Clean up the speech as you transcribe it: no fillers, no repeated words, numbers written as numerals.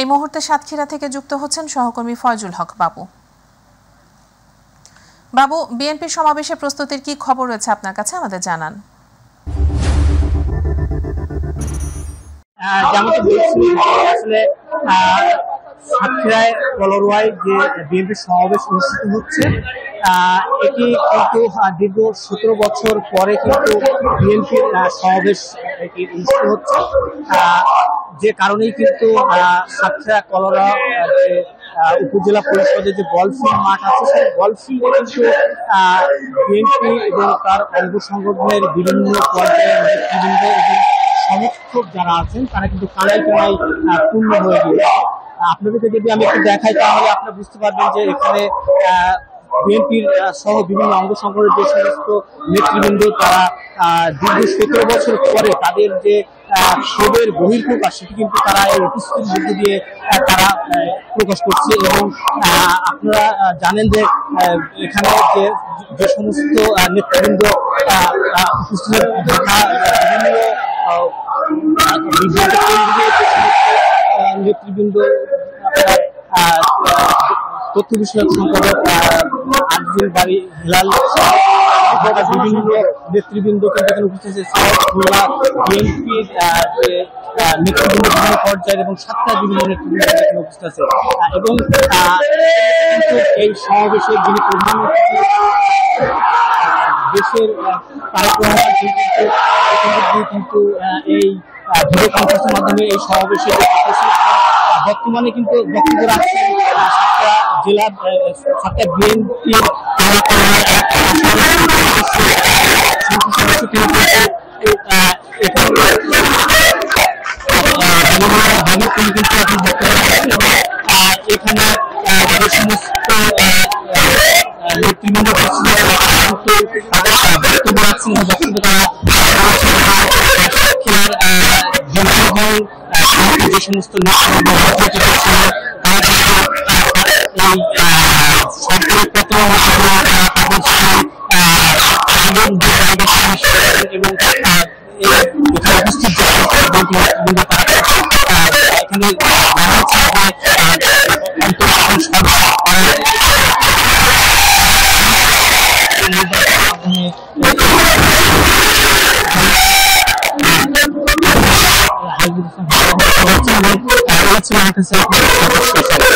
এই মুহূর্তে সাতক্ষীরা থেকে যুক্ত হচ্ছেন সহকর্মী ফয়জুল হক বাবু। বাবু, বিএনপির সমাবেশে প্রস্তুতির কি খবর রয়েছে আপনার কাছে, আমাদের জানান। যেমনটা বলছি, আসলে সাতক্ষীরায় কলরোয়ায় যে বিএনপির সমাবেশ অনুষ্ঠিত হচ্ছে, এটি কিন্তু দীর্ঘ 17 বছর পরে কিন্তু বিএনপির সমাবেশ অনুষ্ঠিত হচ্ছে। যে কারণেই কিন্তু সাতক্ষীরা কলরা উপজেলা পরিষদের যে বল ফিল্ড মাঠ আছে, সেই বল ফিল্ডে কিন্তু বিএনপি এবং তার অঙ্গ সংগঠনের বিভিন্ন পর্যায়ের নেতৃবৃন্দ এবং সমর্থক যারা আছেন তারা কিন্তু কানায় কানায় পূর্ণ হয়ে গিয়েছে। আপনাদেরকে যদি আমি একটু দেখাই তাহলে আপনারা বুঝতে পারবেন যে এখানে বিএনপির সহ বিভিন্ন অঙ্গ সংগঠনের যে সমস্ত নেতৃবৃন্দ তারা দীর্ঘ 17 বছর পরে তাদের যে ক্ষোভের বহিঃপ্রকাশ সেটি কিন্তু তারা এই উপস্থিতির মধ্যে দিয়ে তারা প্রকাশ করছে। এবং আপনারা জানেন যে এখানে যে সমস্ত নেতৃবৃন্দ উপস্থিত থাকা নেতৃবৃন্দ তথ্য বিষয়ক সম্পাদক আজিজুল বাড়ি হেলাল বিভিন্ন নেতৃবৃন্দ কিন্তু এখানে উপস্থিত হয়েছে। বিএনপির নেতৃবৃন্দ বিভিন্ন পর্যায়ের এবং সাতটা বিভিন্ন নেতৃবৃন্দ এখানে উপস্থিত আছে। এবং এই সমাবেশের যিনি প্রধান দেশের তারেক রহমান কিন্তু এই ভিডিও কনফারেন্সের মাধ্যমে এই সমাবেশে বর্তমানে কিন্তু বক্তব্য রাখছেন সাতক্ষীরা জেলা সাতক্ষীরা বিএনপির এখানে যে সমস্ত নেতৃবৃন্দ বক্তব্য রাখছেন, বক্তব্য তারা যে সমস্ত এখানে